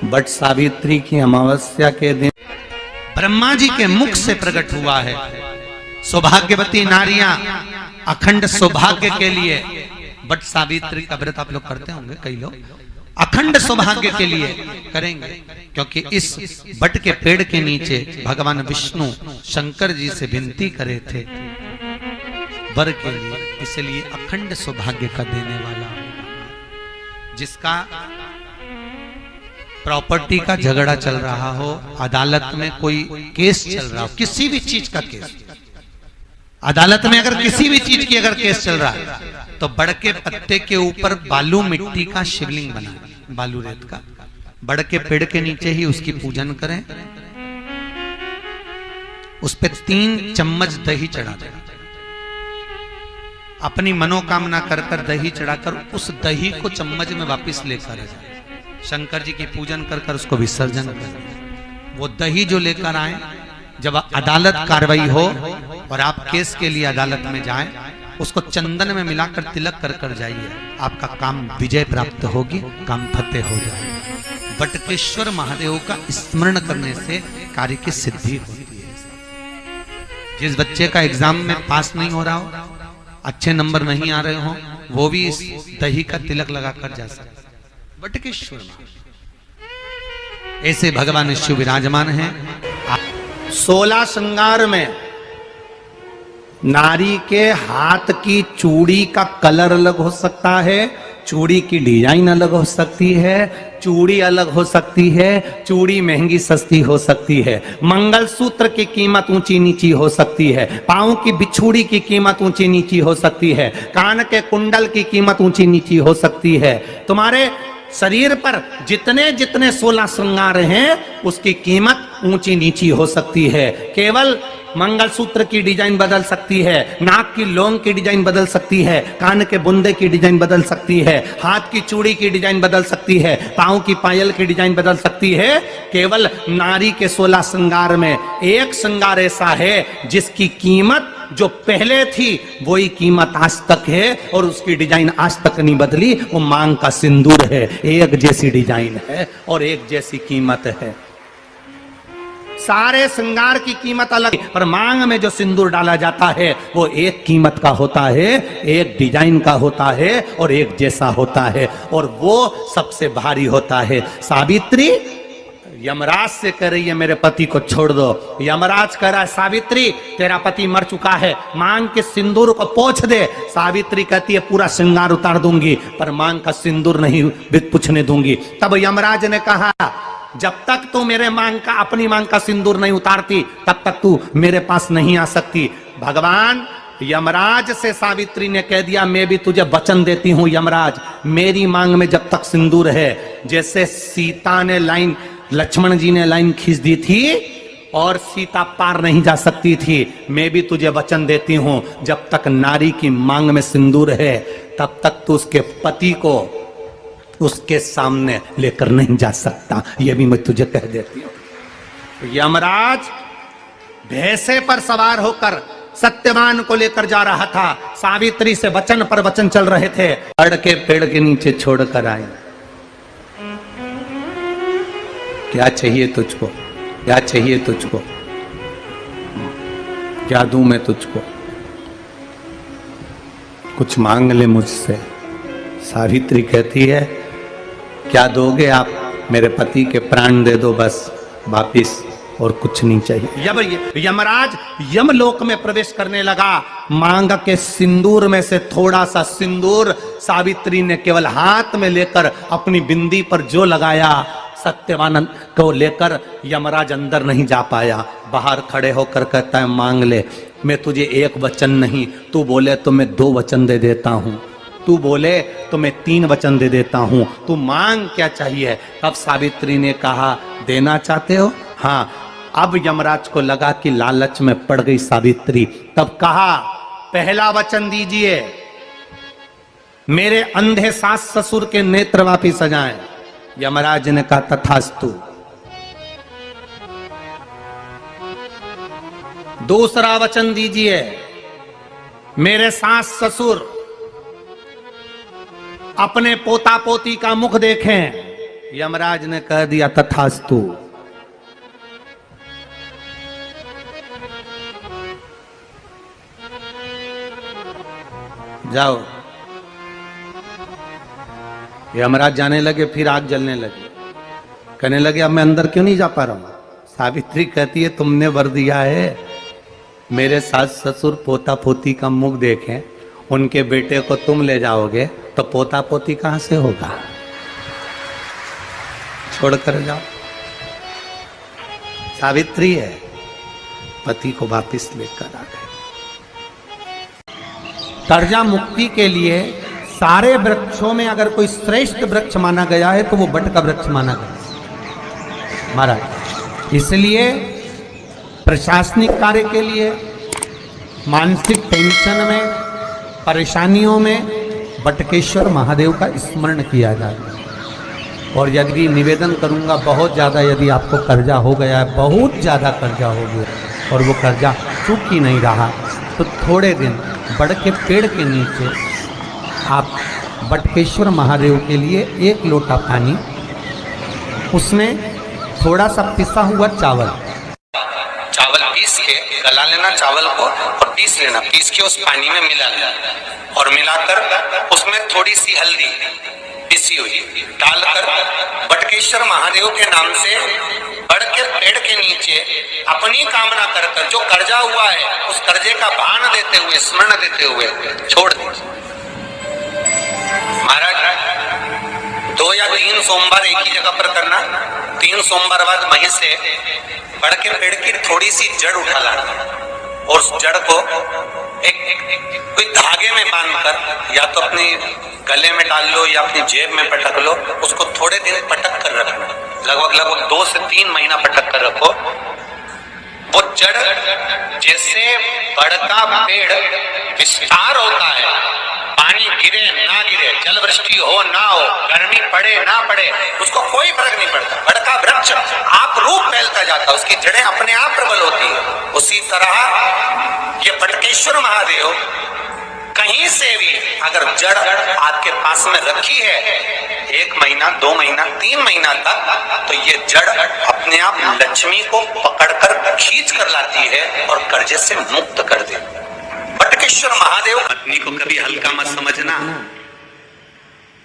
But Savitri की अमावस्या के दिन ब्रह्मा जी के मुख से प्रकट हुआ है। सौभाग्यवती नारियां अखंड सौभाग्य के लिए बट सावित्री का व्रत आप लोग करते होंगे, कई लोग अखंड सौभाग्य के लिए करेंगे, क्योंकि इस बट के पेड़ के नीचे भगवान विष्णु शंकर जी से विनती करे थे वर के लिए, इसलिए अखंड सौभाग्य का देने वाला। जिसका प्रॉपर्टी का झगड़ा चल रहा हो, अदालत में कोई केस चल रहा हो, किसी भी चीज का केस, अदालत में अगर किसी भी चीज की अगर केस चल रहा है तो बड़ के पत्ते के ऊपर बालू मिट्टी का शिवलिंग बनाए, बालू रेत का, बड़ के पेड़ के नीचे ही उसकी पूजन करें, उस पे 3 चम्मच दही चढ़ा दें, अपनी मनोकामना कर कर दही चढ़ाकर उस दही को चम्मच में वापस लेकर जाए, शंकर जी की पूजन कर कर उसको विसर्जन करें। वो दही जो लेकर आए, जब अदालत कार्रवाई हो और आप केस के लिए अदालत में जाएं, उसको चंदन में मिलाकर तिलक कर कर जाइए, आपका काम विजय प्राप्त होगी, काम फतेह हो जाएगा। बटकेश्वर महादेव का स्मरण करने से कार्य की सिद्धि होती है। जिस बच्चे का एग्जाम में पास नहीं हो रहा हो, अच्छे नंबर नहीं आ रहे हो, वो भी इस दही का तिलक लगाकर जा सकता है। बटकेश्वर ऐसे भगवान शिव विराजमान हैं। 16 श्रृंगार में नारी के हाथ की चूड़ी का कलर अलग हो सकता है, चूड़ी की डिजाइन अलग हो सकती है, चूड़ी अलग हो सकती है, चूड़ी महंगी सस्ती हो सकती है, मंगलसूत्र की कीमत ऊंची नीची हो सकती है, पांव की बिछुड़ी की कीमत ऊंची नीची हो सकती है, कान के कुंडल की कीमत ऊंची नीची हो सकती है। तुम्हारे शरीर पर जितने जितने 16 श्रृंगार हैं उसकी कीमत ऊंची नीची हो सकती है। केवल मंगलसूत्र की डिजाइन बदल सकती है, नाक की लौंग की डिजाइन बदल सकती है, कान के बुंदे की डिजाइन बदल सकती है, हाथ की चूड़ी की डिजाइन बदल सकती है, पांव की पायल की डिजाइन बदल सकती है। केवल नारी के 16 श्रृंगार में एक श्रृंगार ऐसा है जिसकी कीमत जो पहले थी वही कीमत आज तक है और उसकी डिजाइन आज तक नहीं बदली। वो मांग का सिंदूर है, एक जैसी डिजाइन है और एक जैसी कीमत है। सारे श्रृंगार की कीमत अलग, पर मांग में जो सिंदूर डाला जाता है वो एक कीमत का होता है, एक डिजाइन का होता है और एक जैसा होता है, और वो सबसे भारी होता है। सावित्री यमराज से कह रही है मेरे पति को छोड़ दो। यमराज कह रहा है सावित्री तेरा पति मर चुका है, मांग के सिंदूर को पोंछ दे। सावित्री कहती है पूरा श्रृंगार उतार दूंगी पर मांग का सिंदूर नहीं पूछने दूंगी। तब यमराज ने कहा जब तक तू मेरे मांग का अपनी मांग का सिंदूर नहीं उतारती तब तक तू मेरे पास नहीं आ सकती। भगवान यमराज से सावित्री ने कह दिया मैं भी तुझे वचन देती हूं यमराज, मेरी मांग में जब तक सिंदूर है, जैसे सीता ने लाइन, लक्ष्मण जी ने लाइन खींच दी थी और सीता पार नहीं जा सकती थी, मैं भी तुझे वचन देती हूं जब तक नारी की मांग में सिंदूर है तब तक तू उसके पति को उसके सामने लेकर नहीं जा सकता। यह भी मैं तुझे कह देती हूं। यमराज भैंसे पर सवार होकर सत्यवान को लेकर जा रहा था, सावित्री से वचन पर वचन चल रहे थे। बड़ के पेड़ के नीचे छोड़कर आए। क्या चाहिए तुझको, क्या चाहिए तुझको, क्या दूं मैं तुझको, कुछ मांग ले मुझसे। सावित्री कहती है क्या दोगे आप, मेरे पति के प्राण दे दो बस वापिस, और कुछ नहीं चाहिए। यमराज यमलोक में प्रवेश करने लगा। मांग के सिंदूर में से थोड़ा सा सिंदूर सावित्री ने केवल हाथ में लेकर अपनी बिंदी पर जो लगाया, सत्यवान को लेकर यमराज अंदर नहीं जा पाया। बाहर खड़े होकर कहता है मांग ले, मैं तुझे एक वचन नहीं, तू बोले तो मैं 2 वचन दे देता हूं, तू बोले तो मैं 3 वचन दे देता हूं, तू मांग क्या चाहिए। तब सावित्री ने कहा देना चाहते हो, हाँ। अब यमराज को लगा कि लालच में पड़ गई सावित्री। तब कहा पहला वचन दीजिए, मेरे अंधे सास ससुर के नेत्र वापिस आ जाएं। यमराज ने कहा तथास्तु। दूसरा वचन दीजिए, मेरे सास ससुर अपने पोता पोती का मुख देखें। यमराज ने कह दिया तथास्तु। जाओ। यमराज जाने लगे, फिर आग जलने लगी। कहने लगे अब मैं अंदर क्यों नहीं जा पा रहा हूं? सावित्री कहती है तुमने वर दिया है, मेरे सास ससुर पोता पोती का मुख देखें, उनके बेटे को तुम ले जाओगे तो पोता पोती कहां से होगा? छोड़कर जाओ। सावित्री है, पति को वापिस लेकर आ गए। कर्जा मुक्ति के लिए सारे वृक्षों में अगर कोई श्रेष्ठ वृक्ष माना गया है तो वो बट का वृक्ष माना गया महाराज। इसलिए प्रशासनिक कार्य के लिए, मानसिक टेंशन में, परेशानियों में बटकेश्वर महादेव का स्मरण किया जाता है। और यदि निवेदन करूंगा, बहुत ज़्यादा यदि आपको कर्जा हो गया है, बहुत ज़्यादा कर्जा हो गया और वो कर्जा चूक ही नहीं रहा, तो थोड़े दिन बड़ के पेड़ के नीचे आप बटकेश्वर महादेव के लिए 1 लोटा पानी, उसमें थोड़ा सा पिसा हुआ चावल पीस के गला लेना, चावल को और पीस लेना, पीस के उस पानी में मिला लेना और मिलाकर उसमें थोड़ी सी हल्दी पिसी हुई डालकर बटकेश्वर महादेव के नाम से बड़ के पेड़ के नीचे अपनी कामना कर जो कर्जा हुआ है उस कर्जे का भान देते हुए, स्मरण देते हुए छोड़ दे। महाराज 2 या 3 सोमवार एक ही जगह पर करना, 3 सोमवार बाद वहीं से बड़ के पेड़ की थोड़ी सी जड़ उठा लाना और उस जड़ को एक कोई धागे में बांधकर या तो अपने गले में डाल लो या अपनी जेब में पटक लो, उसको थोड़े दिन पटक कर रखना, लगभग 2 से 3 महीना पटक कर रखो। वो जड़ जैसे बड़ का पेड़ विस्तार होता है, पानी गिरे ना गिरे, जल वृष्टि हो ना हो, गर्मी पड़े ना पड़े, उसको कोई फर्क नहीं पड़ता। बड़ का वृक्ष आप रूप फैलता जाता, उसकी जड़ें अपने आप प्रबल होती है। उसी तरह ये बटकेश्वर महादेव कहीं से भी अगर जड़ आपके पास में रखी है 1 महीना, 2 महीना, 3 महीना तक, तो ये जड़ अपने आप लक्ष्मी को पकड़कर खींच कर लाती है और कर्जे से मुक्त कर देती है। बटकेश्वर महादेव। पत्नी को कभी हल्का मत समझना।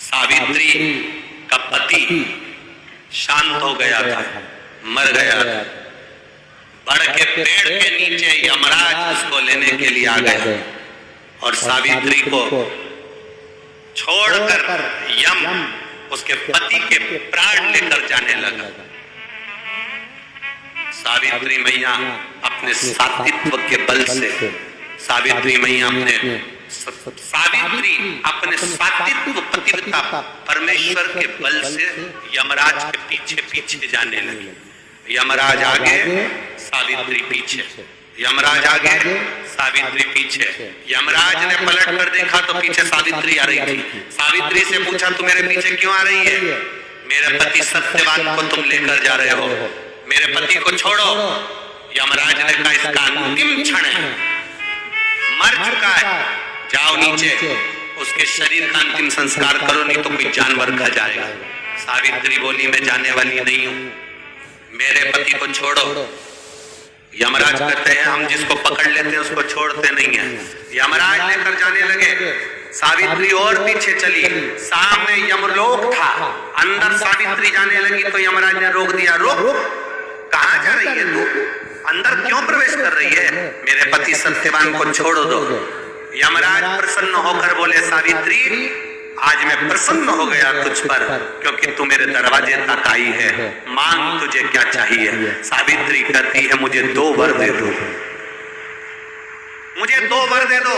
सावित्री का पति शांत हो गया था, मर गया था। बड़ के पेड़ के नीचे यमराज उसको लेने के लिए आ गए और सावित्री को छोड़कर यम उसके पति के प्राण लेकर जाने लगा। सावित्री मैया अपने सात्वित्व के बल से, सावित्री मैया अपने सात्वित्व पतिव्रता परमेश्वर के बल से यमराज के पीछे पीछे जाने लगी। यमराज आगे, सावित्री पीछे, यमराज आगे, सावित्री पीछे। यमराज ने पलट कर देखा तो पीछे सावित्री आ रही थी। सावित्री से पूछा तू मेरे पीछे क्यों आ रही है? मेरे पति सत्यवान को तुम लेकर जा रहे हो, मेरे पति को छोड़ो। यमराज ने कहा इसका अंतिम क्षण है, मर चुका है, जाओ नीचे उसके शरीर का अंतिम संस्कार करो, नहीं तो कोई जानवर खा जाएगा। सावित्री बोली मैं जाने वाली नहीं हूं, मेरे पति को छोड़ो। यमराज कहते हैं हम जिसको पकड़ लेते हैं उसको छोड़ते नहीं है। यमराज लेकर जाने लगे, सावित्री और पीछे चली, सामने यमलोक था, अंदर सावित्री जाने लगी तो यमराज ने रोक दिया। रोक, कहां जा रही है तू? अंदर क्यों प्रवेश कर रही है? मेरे पति सत्यवान को छोड़ दो। यमराज प्रसन्न होकर बोले सावित्री आज मैं प्रसन्न हो गया तुझ पर, क्योंकि तू मेरे दरवाजे तक आई है, मांग तुझे क्या चाहिए। सावित्री कहती है मुझे 2 वर दे दो, मुझे 2 वर दे दो।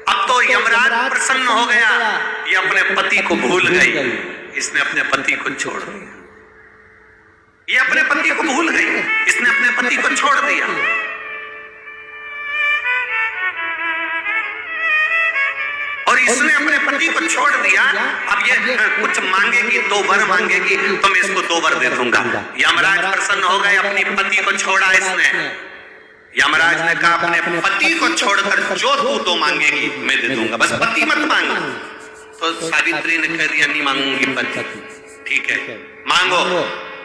अब तो यमराज प्रसन्न हो गया, ये अपने पति को भूल गई, इसने अपने पति को छोड़ दिया। ये अपने पति को भूल गई, इसने अपने पति को छोड़ दिया। और इसने अपने पति को छोड़ दिया। अब ये कुछ मांगेगी, 2 वर मांगेगी तो मैं इसको 2 वर दे दूंगा। यमराज प्रसन्न हो गए, अपने पति को छोड़ा इसने। यमराज ने कहा अपने पति को छोड़कर जो तू 2 मांगेगी मैं दे दूंगा, बस पति मत मांग। तो सावित्री ने कह दिया नहीं मांगूंगी पति। ठीक है, मांगो।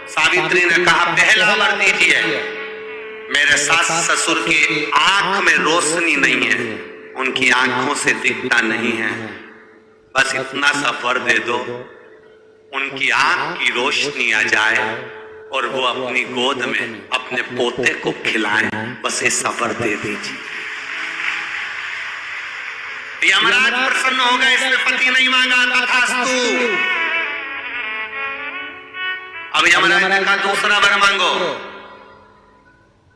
सावित्री ने कहा पहला वर दीजिए, मेरे सास ससुर की आंख में रोशनी नहीं है, उनकी आंखों से दिखता नहीं है, बस इतना सा वर दे दो, उनकी आंख की रोशनी आ जाए और वो अपनी गोद में अपने पोते को खिलाएं, बस ऐसा वर दे दीजिए। यमराज प्रसन्न हो गए, इसने पति नहीं मांगा, तथास्तु। अब यमराज ने कहा दूसरा वर मांगो।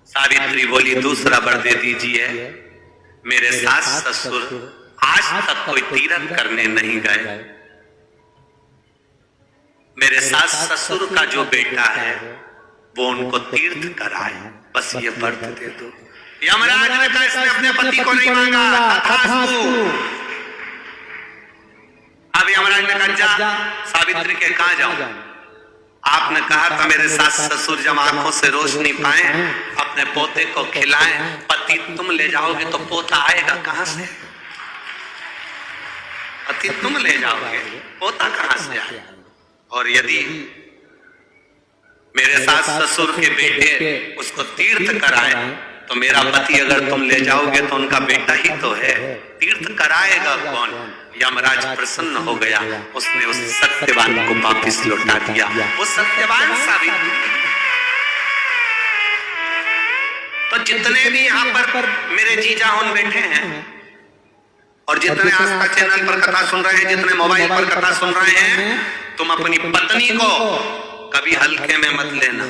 सावित्री बोली दूसरा वर दे दीजिए, मेरे सास ससुर आज तक कोई तीर्थ करने नहीं गए, मेरे सास ससुर का जो बेटा है वो उनको तीर्थ कराए, बस ये वर दे दो। यमराज ने कहा इसने अपने पति को नहीं मांगा, तथास्तु। अब यमराज ने कहा जा सावित्री के कहां जाऊं, आपने कहा था मेरे सास ससुर जब आंखों से रोशनी पाए अपने पोते को खिलाएं, पति तुम ले जाओगे तो पोता आएगा कहां से, पति तुम ले जाओगे पोता कहां से आएगा। और यदि मेरे सास ससुर के बेटे उसको तीर्थ कराए तो मेरा पति अगर तुम ले जाओगे तो उनका बेटा ही तो है, तीर्थ कराएगा कौन। यमराज प्रसन्न हो गया, उसने उस सत्यवान को वापिस लौटा दिया। वो सत्यवान सावित्री। तो जितने भी यहाँ पर मेरे जीजा उन बैठे हैं और जितने आस्था चैनल पर कथा सुन रहे हैं, जितने मोबाइल पर कथा सुन रहे हैं, तुम अपनी पत्नी को कभी हल्के में मत लेना,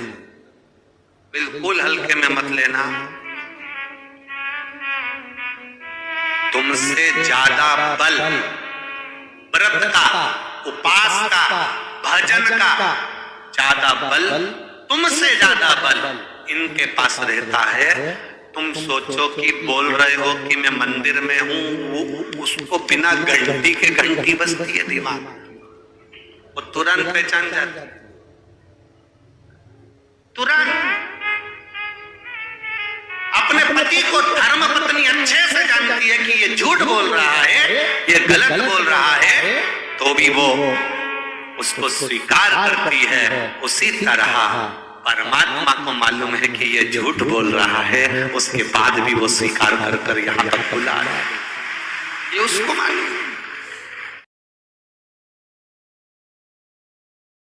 बिल्कुल हल्के में मत लेना। तुमसे ज्यादा बल व्रत का, उपास का, भजन का ज्यादा बल, तुमसे ज्यादा बल इनके पास रहता है। तुम सोचो कि बोल रहे हो कि मैं मंदिर में हूं, उसको बिना घंटी के घंटी बजती है दिमाग, वो तुरंत पहचान जाता, तुरंत। अपने पति को धर्म पत्नी अच्छे से जानती है कि ये झूठ बोल रहा है, ये गलत बोल रहा है, तो भी वो उसको स्वीकार करती है। उसी तरह परमात्मा को मालूम है कि ये झूठ बोल रहा है, उसके बाद भी वो स्वीकार कर यहाँ तक बुला रहा है, ये उसको मालूम है।